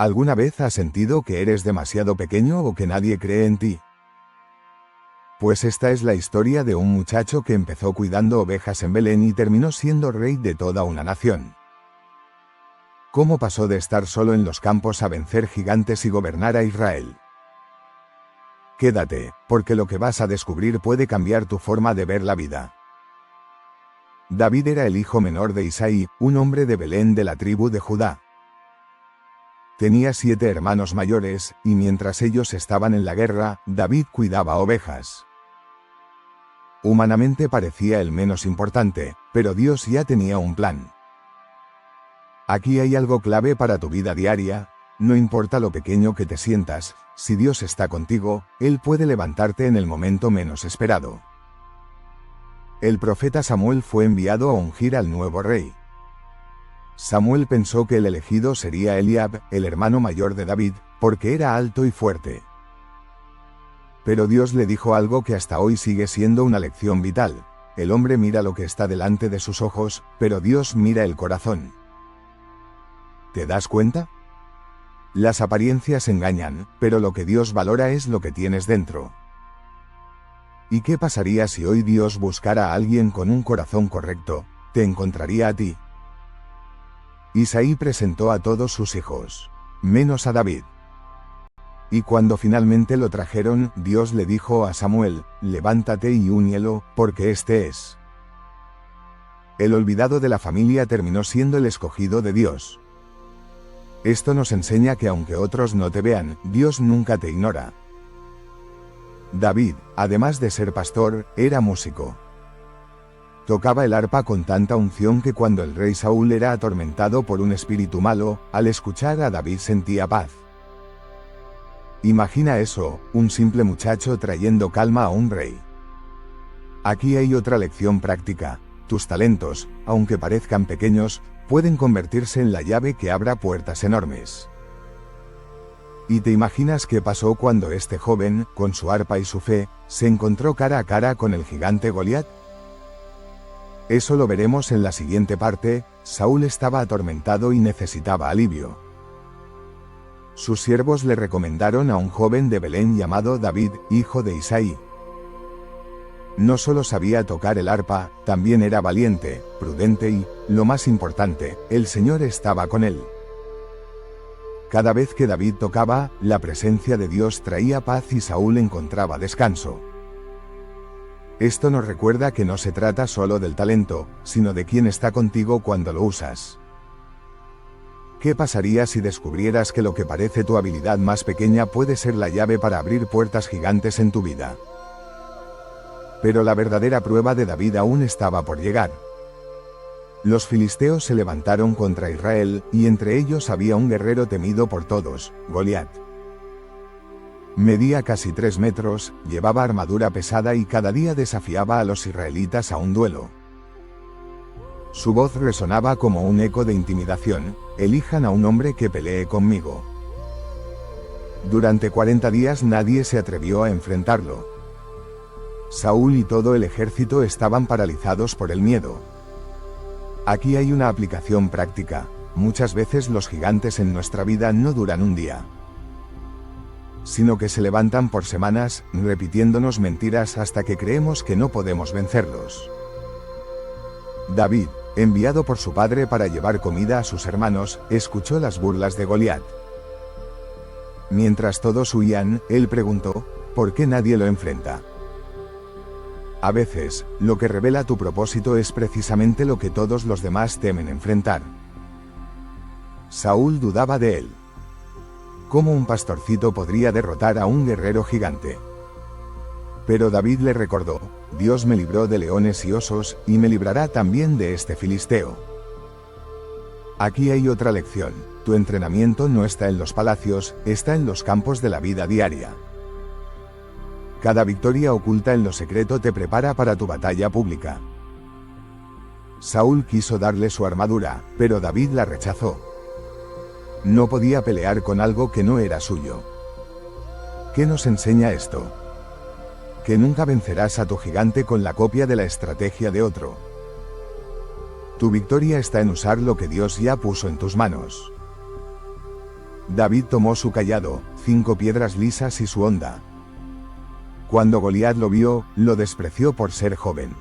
¿Alguna vez has sentido que eres demasiado pequeño o que nadie cree en ti? Pues esta es la historia de un muchacho que empezó cuidando ovejas en Belén y terminó siendo rey de toda una nación. ¿Cómo pasó de estar solo en los campos a vencer gigantes y gobernar a Israel? Quédate, porque lo que vas a descubrir puede cambiar tu forma de ver la vida. David era el hijo menor de Isaí, un hombre de Belén de la tribu de Judá. Tenía 7 hermanos mayores, y mientras ellos estaban en la guerra, David cuidaba ovejas. Humanamente parecía el menos importante, pero Dios ya tenía un plan. Aquí hay algo clave para tu vida diaria: no importa lo pequeño que te sientas, si Dios está contigo, Él puede levantarte en el momento menos esperado. El profeta Samuel fue enviado a ungir al nuevo rey. Samuel pensó que el elegido sería Eliab, el hermano mayor de David, porque era alto y fuerte. Pero Dios le dijo algo que hasta hoy sigue siendo una lección vital: el hombre mira lo que está delante de sus ojos, pero Dios mira el corazón. ¿Te das cuenta? Las apariencias engañan, pero lo que Dios valora es lo que tienes dentro. ¿Y qué pasaría si hoy Dios buscara a alguien con un corazón correcto? Te encontraría a ti. Isaí presentó a todos sus hijos, menos a David. Y cuando finalmente lo trajeron, Dios le dijo a Samuel: levántate y úñelo, porque este es. El olvidado de la familia terminó siendo el escogido de Dios. Esto nos enseña que aunque otros no te vean, Dios nunca te ignora. David, además de ser pastor, era músico. Tocaba el arpa con tanta unción que cuando el rey Saúl era atormentado por un espíritu malo, al escuchar a David sentía paz. Imagina eso, un simple muchacho trayendo calma a un rey. Aquí hay otra lección práctica: tus talentos, aunque parezcan pequeños, pueden convertirse en la llave que abra puertas enormes. ¿Y te imaginas qué pasó cuando este joven, con su arpa y su fe, se encontró cara a cara con el gigante Goliat? Eso lo veremos en la siguiente parte. Saúl estaba atormentado y necesitaba alivio. Sus siervos le recomendaron a un joven de Belén llamado David, hijo de Isaí. No solo sabía tocar el arpa, también era valiente, prudente y, lo más importante, el Señor estaba con él. Cada vez que David tocaba, la presencia de Dios traía paz y Saúl encontraba descanso. Esto nos recuerda que no se trata solo del talento, sino de quién está contigo cuando lo usas. ¿Qué pasaría si descubrieras que lo que parece tu habilidad más pequeña puede ser la llave para abrir puertas gigantes en tu vida? Pero la verdadera prueba de David aún estaba por llegar. Los filisteos se levantaron contra Israel, y entre ellos había un guerrero temido por todos, Goliat. Medía casi 3 metros, llevaba armadura pesada y cada día desafiaba a los israelitas a un duelo. Su voz resonaba como un eco de intimidación: elijan a un hombre que pelee conmigo. Durante 40 días nadie se atrevió a enfrentarlo. Saúl y todo el ejército estaban paralizados por el miedo. Aquí hay una aplicación práctica: muchas veces los gigantes en nuestra vida no duran un día, sino que se levantan por semanas, repitiéndonos mentiras hasta que creemos que no podemos vencerlos. David, enviado por su padre para llevar comida a sus hermanos, escuchó las burlas de Goliat. Mientras todos huían, él preguntó: ¿por qué nadie lo enfrenta? A veces, lo que revela tu propósito es precisamente lo que todos los demás temen enfrentar. Saúl dudaba de él. ¿Cómo un pastorcito podría derrotar a un guerrero gigante? Pero David le recordó: Dios me libró de leones y osos, y me librará también de este filisteo. Aquí hay otra lección: tu entrenamiento no está en los palacios, está en los campos de la vida diaria. Cada victoria oculta en lo secreto te prepara para tu batalla pública. Saúl quiso darle su armadura, pero David la rechazó. No podía pelear con algo que no era suyo. ¿Qué nos enseña esto? Que nunca vencerás a tu gigante con la copia de la estrategia de otro. Tu victoria está en usar lo que Dios ya puso en tus manos. David tomó su cayado, 5 piedras lisas y su honda. Cuando Goliat lo vio, lo despreció por ser joven.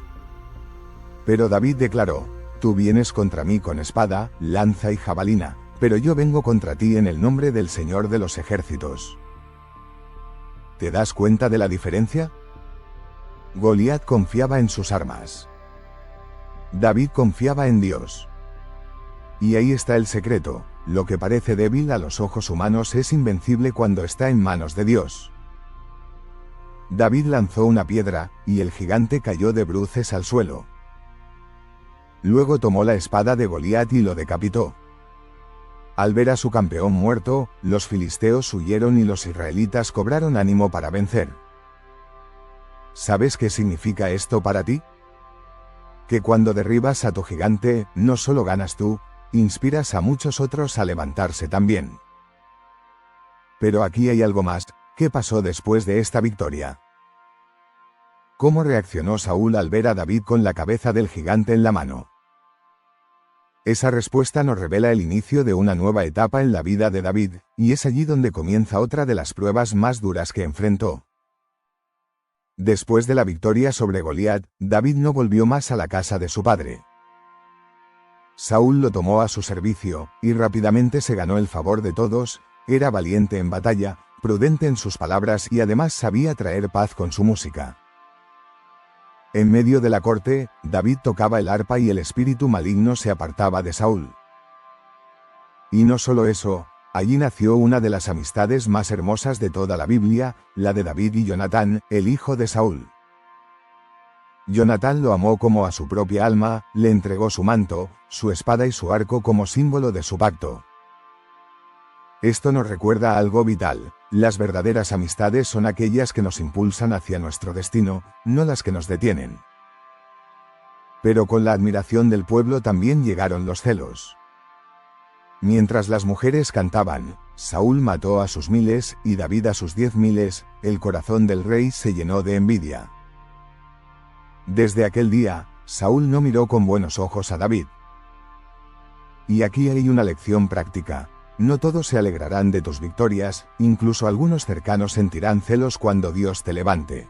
Pero David declaró: Tú vienes contra mí con espada, lanza y jabalina, pero yo vengo contra ti en el nombre del Señor de los ejércitos. ¿Te das cuenta de la diferencia? Goliat confiaba en sus armas. David confiaba en Dios. Y ahí está el secreto: lo que parece débil a los ojos humanos es invencible cuando está en manos de Dios. David lanzó una piedra, y el gigante cayó de bruces al suelo. Luego tomó la espada de Goliat y lo decapitó. Al ver a su campeón muerto, los filisteos huyeron y los israelitas cobraron ánimo para vencer. ¿Sabes qué significa esto para ti? Que cuando derribas a tu gigante, no solo ganas tú, inspiras a muchos otros a levantarse también. Pero aquí hay algo más. ¿Qué pasó después de esta victoria? ¿Cómo reaccionó Saúl al ver a David con la cabeza del gigante en la mano? Esa respuesta nos revela el inicio de una nueva etapa en la vida de David, y es allí donde comienza otra de las pruebas más duras que enfrentó. Después de la victoria sobre Goliat, David no volvió más a la casa de su padre. Saúl lo tomó a su servicio, y rápidamente se ganó el favor de todos. Era valiente en batalla, prudente en sus palabras y además sabía traer paz con su música. En medio de la corte, David tocaba el arpa y el espíritu maligno se apartaba de Saúl. Y no solo eso, allí nació una de las amistades más hermosas de toda la Biblia, la de David y Jonatán, el hijo de Saúl. Jonatán lo amó como a su propia alma, le entregó su manto, su espada y su arco como símbolo de su pacto. Esto nos recuerda algo vital: las verdaderas amistades son aquellas que nos impulsan hacia nuestro destino, no las que nos detienen. Pero con la admiración del pueblo también llegaron los celos. Mientras las mujeres cantaban, Saúl mató a sus 1000 y David a sus 10.000, el corazón del rey se llenó de envidia. Desde aquel día, Saúl no miró con buenos ojos a David. Y aquí hay una lección práctica: no todos se alegrarán de tus victorias, incluso algunos cercanos sentirán celos cuando Dios te levante.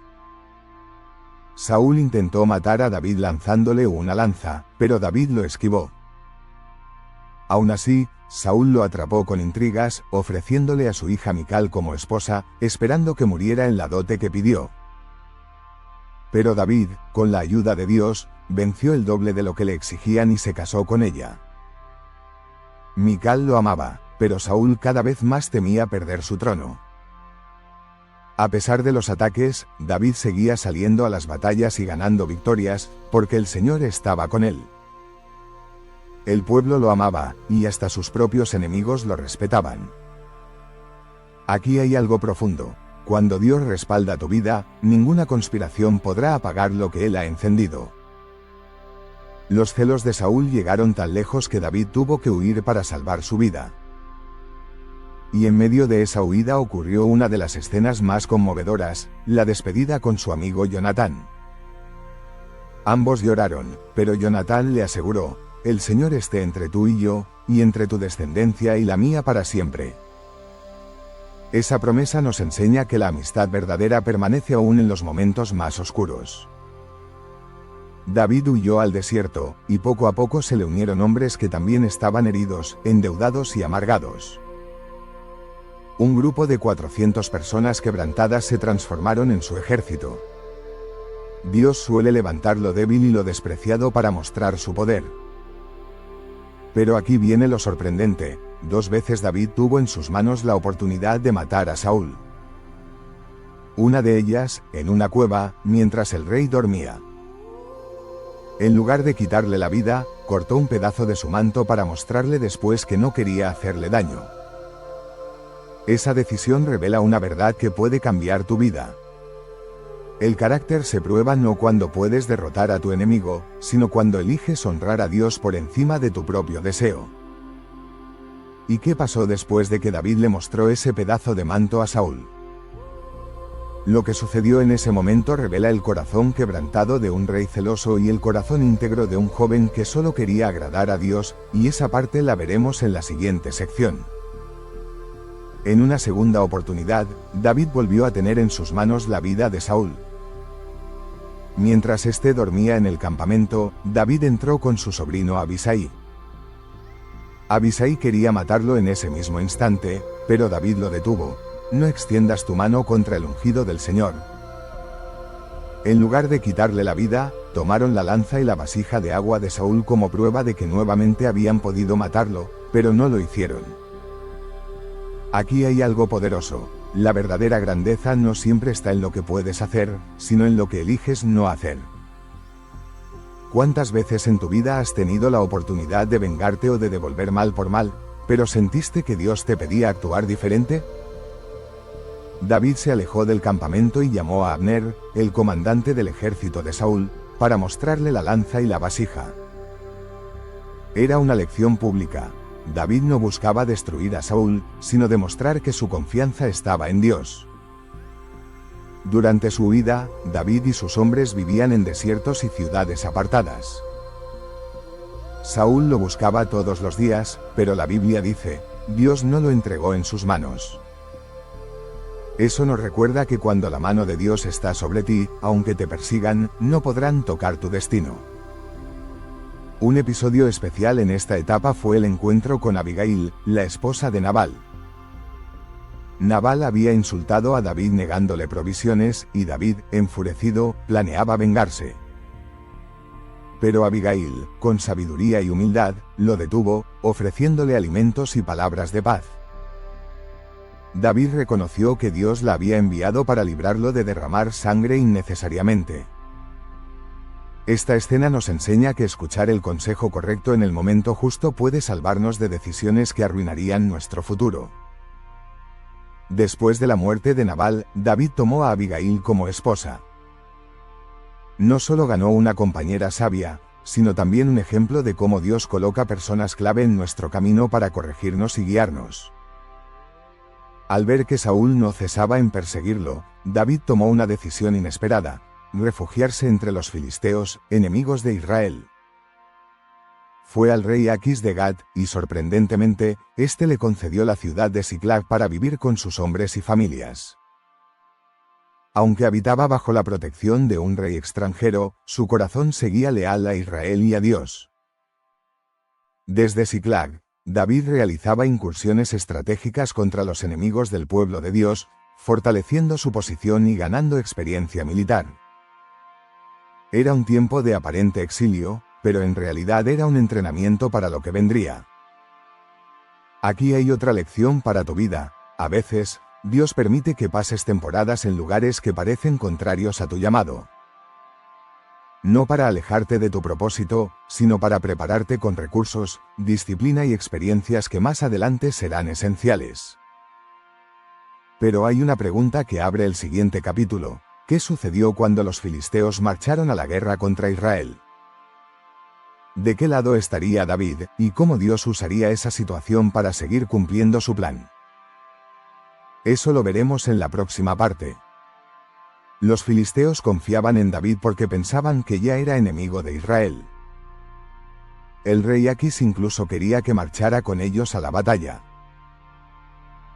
Saúl intentó matar a David lanzándole una lanza, pero David lo esquivó. Aún así, Saúl lo atrapó con intrigas, ofreciéndole a su hija Mical como esposa, esperando que muriera en la dote que pidió. Pero David, con la ayuda de Dios, venció el doble de lo que le exigían y se casó con ella. Mical lo amaba, pero Saúl cada vez más temía perder su trono. A pesar de los ataques, David seguía saliendo a las batallas y ganando victorias, porque el Señor estaba con él. El pueblo lo amaba, y hasta sus propios enemigos lo respetaban. Aquí hay algo profundo: cuando Dios respalda tu vida, ninguna conspiración podrá apagar lo que Él ha encendido. Los celos de Saúl llegaron tan lejos que David tuvo que huir para salvar su vida. Y en medio de esa huida ocurrió una de las escenas más conmovedoras: la despedida con su amigo Jonatán. Ambos lloraron, pero Jonatán le aseguró: El Señor esté entre tú y yo, y entre tu descendencia y la mía para siempre. Esa promesa nos enseña que la amistad verdadera permanece aún en los momentos más oscuros. David huyó al desierto, y poco a poco se le unieron hombres que también estaban heridos, endeudados y amargados. Un grupo de 400 personas quebrantadas se transformaron en su ejército. Dios suele levantar lo débil y lo despreciado para mostrar su poder. Pero aquí viene lo sorprendente: 2 veces David tuvo en sus manos la oportunidad de matar a Saúl. Una de ellas, en una cueva, mientras el rey dormía. En lugar de quitarle la vida, cortó un pedazo de su manto para mostrarle después que no quería hacerle daño. Esa decisión revela una verdad que puede cambiar tu vida. El carácter se prueba no cuando puedes derrotar a tu enemigo, sino cuando eliges honrar a Dios por encima de tu propio deseo. ¿Y qué pasó después de que David le mostró ese pedazo de manto a Saúl? Lo que sucedió en ese momento revela el corazón quebrantado de un rey celoso y el corazón íntegro de un joven que solo quería agradar a Dios, y esa parte la veremos en la siguiente sección. En una segunda oportunidad, David volvió a tener en sus manos la vida de Saúl. Mientras éste dormía en el campamento, David entró con su sobrino Abisai. Abisai quería matarlo en ese mismo instante, pero David lo detuvo. No extiendas tu mano contra el ungido del Señor. En lugar de quitarle la vida, tomaron la lanza y la vasija de agua de Saúl como prueba de que nuevamente habían podido matarlo, pero no lo hicieron. Aquí hay algo poderoso. La verdadera grandeza no siempre está en lo que puedes hacer, sino en lo que eliges no hacer. ¿Cuántas veces en tu vida has tenido la oportunidad de vengarte o de devolver mal por mal, pero sentiste que Dios te pedía actuar diferente? David se alejó del campamento y llamó a Abner, el comandante del ejército de Saúl, para mostrarle la lanza y la vasija. Era una lección pública. David no buscaba destruir a Saúl, sino demostrar que su confianza estaba en Dios. Durante su huida, David y sus hombres vivían en desiertos y ciudades apartadas. Saúl lo buscaba todos los días, pero la Biblia dice, Dios no lo entregó en sus manos. Eso nos recuerda que cuando la mano de Dios está sobre ti, aunque te persigan, no podrán tocar tu destino. Un episodio especial en esta etapa fue el encuentro con Abigail, la esposa de Nabal. Nabal había insultado a David negándole provisiones, y David, enfurecido, planeaba vengarse. Pero Abigail, con sabiduría y humildad, lo detuvo, ofreciéndole alimentos y palabras de paz. David reconoció que Dios la había enviado para librarlo de derramar sangre innecesariamente. Esta escena nos enseña que escuchar el consejo correcto en el momento justo puede salvarnos de decisiones que arruinarían nuestro futuro. Después de la muerte de Nabal, David tomó a Abigail como esposa. No solo ganó una compañera sabia, sino también un ejemplo de cómo Dios coloca personas clave en nuestro camino para corregirnos y guiarnos. Al ver que Saúl no cesaba en perseguirlo, David tomó una decisión inesperada: refugiarse entre los filisteos, enemigos de Israel. Fue al rey Aquis de Gat, y sorprendentemente, éste le concedió la ciudad de Siclag para vivir con sus hombres y familias. Aunque habitaba bajo la protección de un rey extranjero, su corazón seguía leal a Israel y a Dios. Desde Siclag, David realizaba incursiones estratégicas contra los enemigos del pueblo de Dios, fortaleciendo su posición y ganando experiencia militar. Era un tiempo de aparente exilio, pero en realidad era un entrenamiento para lo que vendría. Aquí hay otra lección para tu vida: a veces, Dios permite que pases temporadas en lugares que parecen contrarios a tu llamado. No para alejarte de tu propósito, sino para prepararte con recursos, disciplina y experiencias que más adelante serán esenciales. Pero hay una pregunta que abre el siguiente capítulo: ¿qué sucedió cuando los filisteos marcharon a la guerra contra Israel? ¿De qué lado estaría David, y cómo Dios usaría esa situación para seguir cumpliendo su plan? Eso lo veremos en la próxima parte. Los filisteos confiaban en David porque pensaban que ya era enemigo de Israel. El rey Aquis incluso quería que marchara con ellos a la batalla.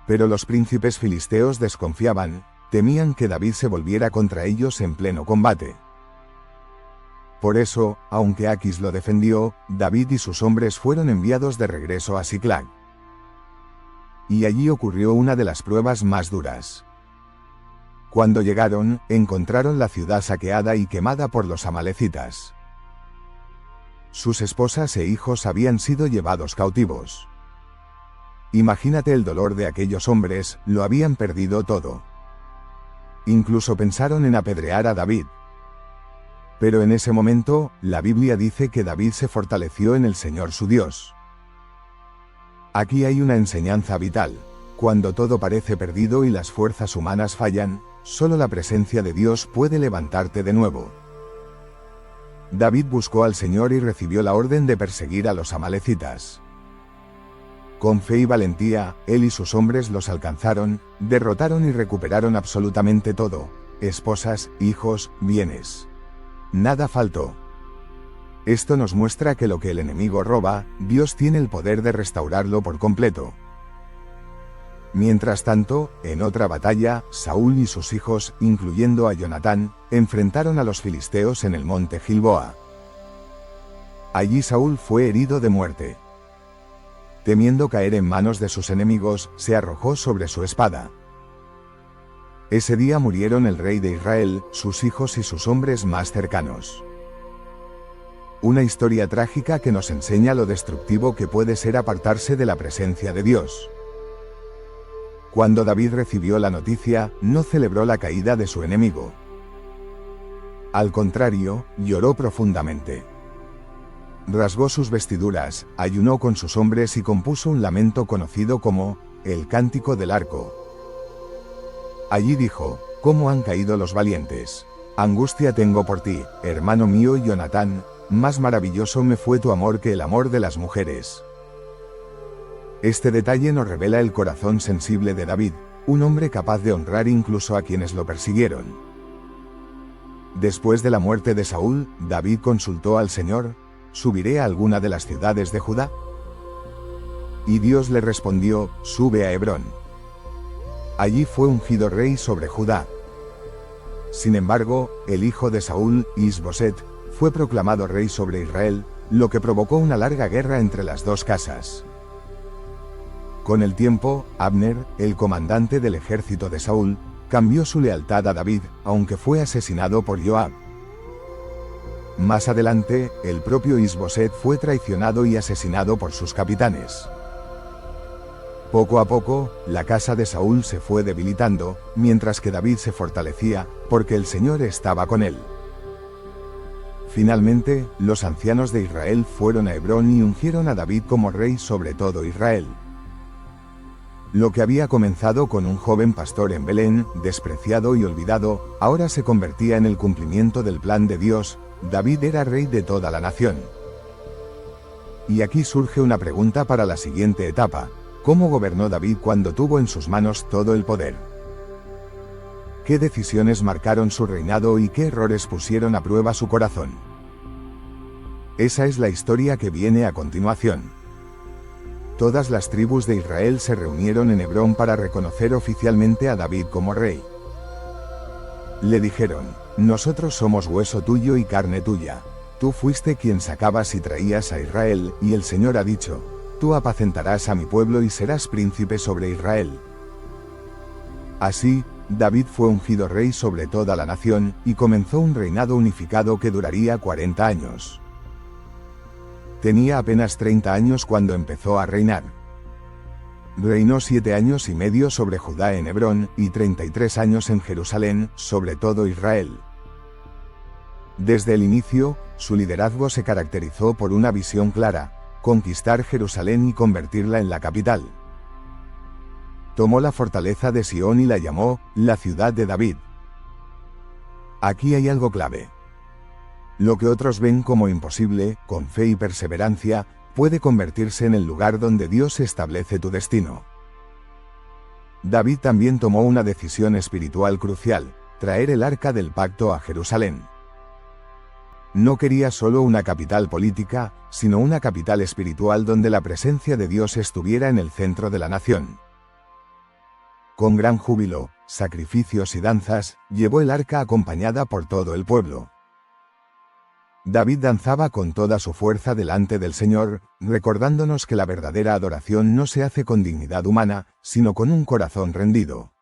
Pero los príncipes filisteos desconfiaban, temían que David se volviera contra ellos en pleno combate. Por eso, aunque Aquis lo defendió, David y sus hombres fueron enviados de regreso a Siclag. Y allí ocurrió una de las pruebas más duras. Cuando llegaron, encontraron la ciudad saqueada y quemada por los amalecitas. Sus esposas e hijos habían sido llevados cautivos. Imagínate el dolor de aquellos hombres, lo habían perdido todo. Incluso pensaron en apedrear a David. Pero en ese momento, la Biblia dice que David se fortaleció en el Señor su Dios. Aquí hay una enseñanza vital: cuando todo parece perdido y las fuerzas humanas fallan, solo la presencia de Dios puede levantarte de nuevo. David buscó al Señor y recibió la orden de perseguir a los amalecitas. Con fe y valentía, él y sus hombres los alcanzaron, derrotaron y recuperaron absolutamente todo: esposas, hijos, bienes. Nada faltó. Esto nos muestra que lo que el enemigo roba, Dios tiene el poder de restaurarlo por completo. Mientras tanto, en otra batalla, Saúl y sus hijos, incluyendo a Jonatán, enfrentaron a los filisteos en el monte Gilboa. Allí Saúl fue herido de muerte. Temiendo caer en manos de sus enemigos, se arrojó sobre su espada. Ese día murieron el rey de Israel, sus hijos y sus hombres más cercanos. Una historia trágica que nos enseña lo destructivo que puede ser apartarse de la presencia de Dios. Cuando David recibió la noticia, no celebró la caída de su enemigo. Al contrario, lloró profundamente. Rasgó sus vestiduras, ayunó con sus hombres y compuso un lamento conocido como el Cántico del Arco. Allí dijo: ¿Cómo han caído los valientes? Angustia tengo por ti, hermano mío Jonatán, más maravilloso me fue tu amor que el amor de las mujeres. Este detalle nos revela el corazón sensible de David, un hombre capaz de honrar incluso a quienes lo persiguieron. Después de la muerte de Saúl, David consultó al Señor: ¿subiré a alguna de las ciudades de Judá? Y Dios le respondió: sube a Hebrón. Allí fue ungido rey sobre Judá. Sin embargo, el hijo de Saúl, Is-Boset, fue proclamado rey sobre Israel, lo que provocó una larga guerra entre las dos casas. Con el tiempo, Abner, el comandante del ejército de Saúl, cambió su lealtad a David, aunque fue asesinado por Joab. Más adelante, el propio Is-Boset fue traicionado y asesinado por sus capitanes. Poco a poco, la casa de Saúl se fue debilitando, mientras que David se fortalecía, porque el Señor estaba con él. Finalmente, los ancianos de Israel fueron a Hebrón y ungieron a David como rey sobre todo Israel. Lo que había comenzado con un joven pastor en Belén, despreciado y olvidado, ahora se convertía en el cumplimiento del plan de Dios. David era rey de toda la nación. Y aquí surge una pregunta para la siguiente etapa: ¿cómo gobernó David cuando tuvo en sus manos todo el poder? ¿Qué decisiones marcaron su reinado y qué errores pusieron a prueba su corazón? Esa es la historia que viene a continuación. Todas las tribus de Israel se reunieron en Hebrón para reconocer oficialmente a David como rey. Le dijeron: nosotros somos hueso tuyo y carne tuya. Tú fuiste quien sacabas y traías a Israel, y el Señor ha dicho: tú apacentarás a mi pueblo y serás príncipe sobre Israel. Así, David fue ungido rey sobre toda la nación, y comenzó un reinado unificado que duraría 40 años. Tenía apenas 30 años cuando empezó a reinar. Reinó 7 años y medio sobre Judá en Hebrón, y 33 años en Jerusalén, sobre todo Israel. Desde el inicio, su liderazgo se caracterizó por una visión clara: conquistar Jerusalén y convertirla en la capital. Tomó la fortaleza de Sión y la llamó la ciudad de David. Aquí hay algo clave. Lo que otros ven como imposible, con fe y perseverancia, puede convertirse en el lugar donde Dios establece tu destino. David también tomó una decisión espiritual crucial: traer el arca del pacto a Jerusalén. No quería solo una capital política, sino una capital espiritual donde la presencia de Dios estuviera en el centro de la nación. Con gran júbilo, sacrificios y danzas, llevó el arca acompañada por todo el pueblo. David danzaba con toda su fuerza delante del Señor, recordándonos que la verdadera adoración no se hace con dignidad humana, sino con un corazón rendido.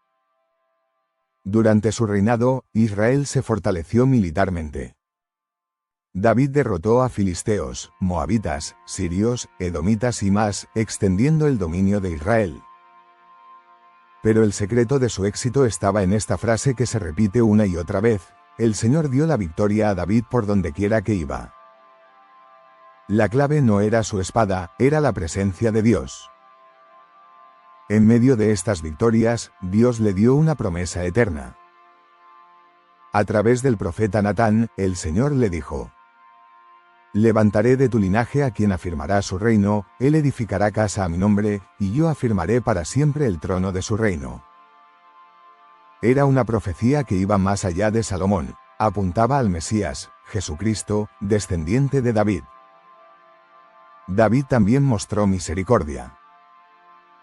Durante su reinado, Israel se fortaleció militarmente. David derrotó a filisteos, moabitas, sirios, edomitas y más, extendiendo el dominio de Israel. Pero el secreto de su éxito estaba en esta frase que se repite una y otra vez: el Señor dio la victoria a David por donde quiera que iba. La clave no era su espada, era la presencia de Dios. En medio de estas victorias, Dios le dio una promesa eterna. A través del profeta Natán, el Señor le dijo: levantaré de tu linaje a quien afirmará su reino, él edificará casa a mi nombre, y yo afirmaré para siempre el trono de su reino. Era una profecía que iba más allá de Salomón, apuntaba al Mesías, Jesucristo, descendiente de David. David también mostró misericordia.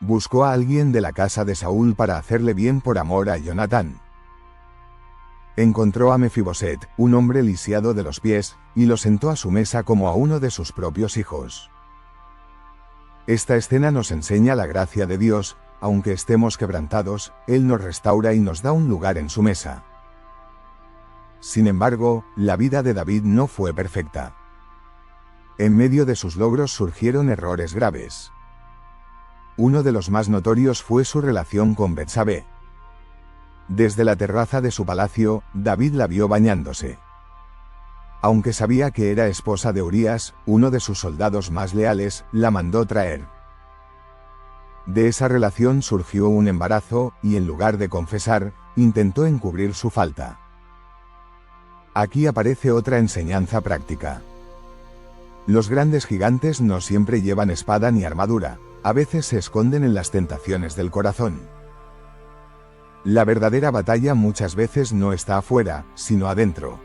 Buscó a alguien de la casa de Saúl para hacerle bien por amor a Jonatán. Encontró a Mefiboset, un hombre lisiado de los pies, y lo sentó a su mesa como a uno de sus propios hijos. Esta escena nos enseña la gracia de Dios. Aunque estemos quebrantados, Él nos restaura y nos da un lugar en su mesa. Sin embargo, la vida de David no fue perfecta. En medio de sus logros surgieron errores graves. Uno de los más notorios fue su relación con Betsabé. Desde la terraza de su palacio, David la vio bañándose. Aunque sabía que era esposa de Urías, uno de sus soldados más leales, la mandó traer. De esa relación surgió un embarazo, y en lugar de confesar, intentó encubrir su falta. Aquí aparece otra enseñanza práctica. Los grandes gigantes no siempre llevan espada ni armadura, a veces se esconden en las tentaciones del corazón. La verdadera batalla muchas veces no está afuera, sino adentro.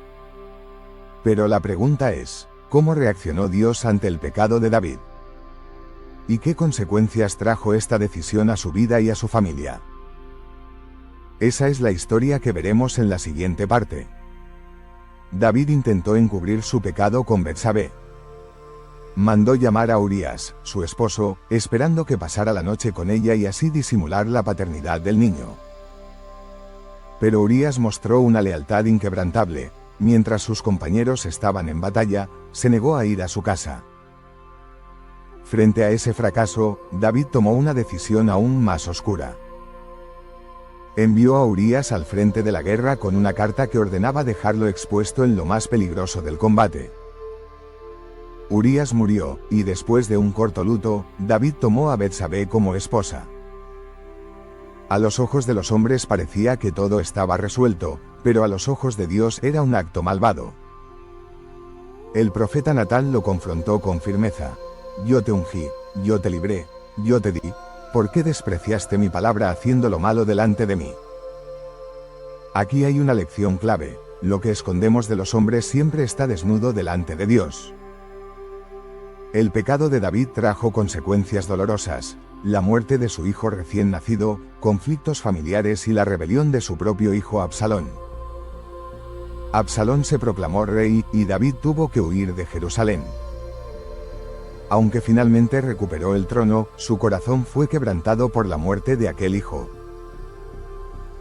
Pero la pregunta es, ¿cómo reaccionó Dios ante el pecado de David? ¿Y qué consecuencias trajo esta decisión a su vida y a su familia? Esa es la historia que veremos en la siguiente parte. David intentó encubrir su pecado con Betsabé. Mandó llamar a Urías, su esposo, esperando que pasara la noche con ella y así disimular la paternidad del niño. Pero Urías mostró una lealtad inquebrantable. Mientras sus compañeros estaban en batalla, se negó a ir a su casa. Frente a ese fracaso, David tomó una decisión aún más oscura. Envió a Urías al frente de la guerra con una carta que ordenaba dejarlo expuesto en lo más peligroso del combate. Urías murió, y después de un corto luto, David tomó a Betsabé como esposa. A los ojos de los hombres parecía que todo estaba resuelto, pero a los ojos de Dios era un acto malvado. El profeta Natán lo confrontó con firmeza. Yo te ungí, yo te libré, yo te di. ¿Por qué despreciaste mi palabra haciendo lo malo delante de mí? Aquí hay una lección clave. Lo que escondemos de los hombres siempre está desnudo delante de Dios. El pecado de David trajo consecuencias dolorosas: la muerte de su hijo recién nacido, conflictos familiares y la rebelión de su propio hijo Absalón. Absalón se proclamó rey, y David tuvo que huir de Jerusalén. Aunque finalmente recuperó el trono, su corazón fue quebrantado por la muerte de aquel hijo.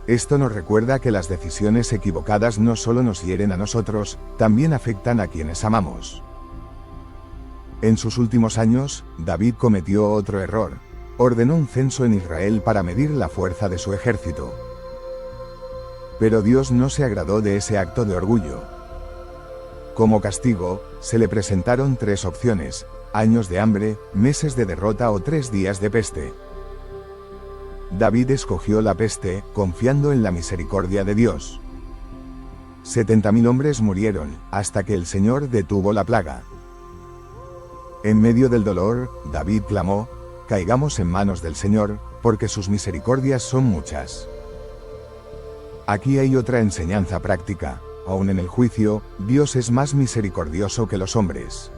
Esto nos recuerda que las decisiones equivocadas no solo nos hieren a nosotros, también afectan a quienes amamos. En sus últimos años, David cometió otro error. Ordenó un censo en Israel para medir la fuerza de su ejército. Pero Dios no se agradó de ese acto de orgullo. Como castigo, se le presentaron 3 opciones: años de hambre, meses de derrota o 3 días de peste. David escogió la peste, confiando en la misericordia de Dios. 70.000 hombres murieron, hasta que el Señor detuvo la plaga. En medio del dolor, David clamó: caigamos en manos del Señor, porque sus misericordias son muchas. Aquí hay otra enseñanza práctica. Aún en el juicio, Dios es más misericordioso que los hombres.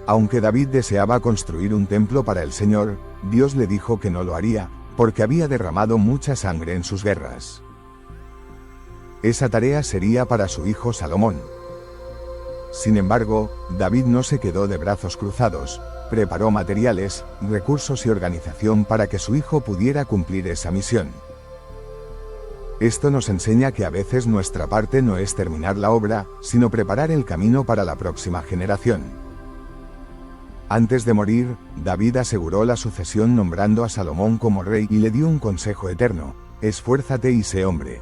Aunque David deseaba construir un templo para el Señor, Dios le dijo que no lo haría, porque había derramado mucha sangre en sus guerras. Esa tarea sería para su hijo Salomón. Sin embargo, David no se quedó de brazos cruzados. Preparó materiales, recursos y organización para que su hijo pudiera cumplir esa misión. Esto nos enseña que a veces nuestra parte no es terminar la obra, sino preparar el camino para la próxima generación. Antes de morir, David aseguró la sucesión nombrando a Salomón como rey y le dio un consejo eterno: esfuérzate y sé hombre.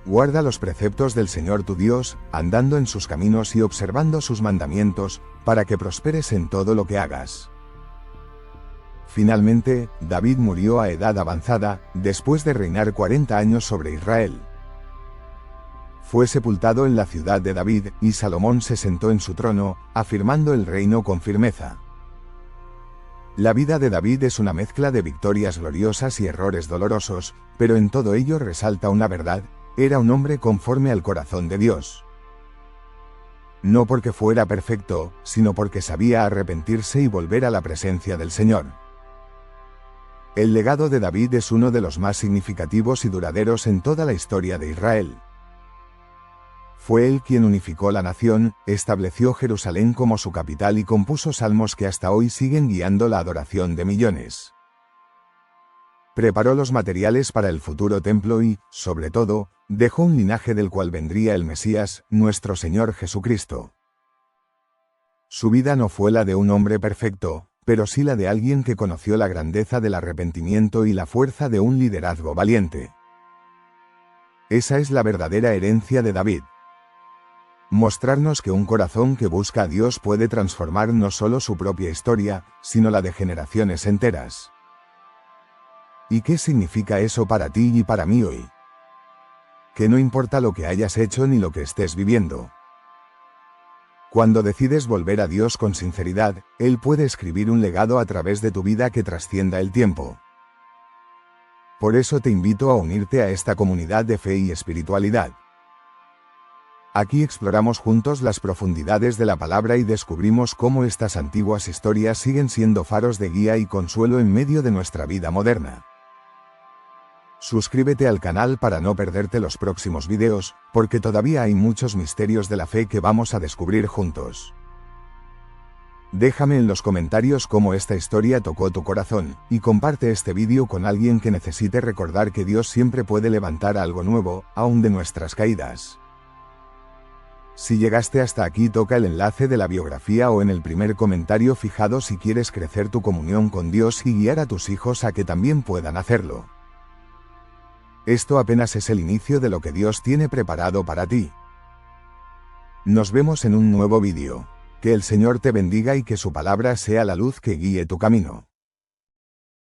Guarda los preceptos del Señor tu Dios, andando en sus caminos y observando sus mandamientos, para que prosperes en todo lo que hagas. Finalmente, David murió a edad avanzada, después de reinar 40 años sobre Israel. Fue sepultado en la ciudad de David, y Salomón se sentó en su trono, afirmando el reino con firmeza. La vida de David es una mezcla de victorias gloriosas y errores dolorosos, pero en todo ello resalta una verdad: era un hombre conforme al corazón de Dios. No porque fuera perfecto, sino porque sabía arrepentirse y volver a la presencia del Señor. El legado de David es uno de los más significativos y duraderos en toda la historia de Israel. Fue él quien unificó la nación, estableció Jerusalén como su capital y compuso salmos que hasta hoy siguen guiando la adoración de millones. Preparó los materiales para el futuro templo y, sobre todo, dejó un linaje del cual vendría el Mesías, nuestro Señor Jesucristo. Su vida no fue la de un hombre perfecto, pero sí la de alguien que conoció la grandeza del arrepentimiento y la fuerza de un liderazgo valiente. Esa es la verdadera herencia de David. Mostrarnos que un corazón que busca a Dios puede transformar no solo su propia historia, sino la de generaciones enteras. ¿Y qué significa eso para ti y para mí hoy? Que no importa lo que hayas hecho ni lo que estés viviendo. Cuando decides volver a Dios con sinceridad, Él puede escribir un legado a través de tu vida que trascienda el tiempo. Por eso te invito a unirte a esta comunidad de fe y espiritualidad. Aquí exploramos juntos las profundidades de la palabra y descubrimos cómo estas antiguas historias siguen siendo faros de guía y consuelo en medio de nuestra vida moderna. Suscríbete al canal para no perderte los próximos videos, porque todavía hay muchos misterios de la fe que vamos a descubrir juntos. Déjame en los comentarios cómo esta historia tocó tu corazón, y comparte este vídeo con alguien que necesite recordar que Dios siempre puede levantar algo nuevo, aún de nuestras caídas. Si llegaste hasta aquí, toca el enlace de la biografía o en el primer comentario fijado si quieres crecer tu comunión con Dios y guiar a tus hijos a que también puedan hacerlo. Esto apenas es el inicio de lo que Dios tiene preparado para ti. Nos vemos en un nuevo vídeo. Que el Señor te bendiga y que su palabra sea la luz que guíe tu camino.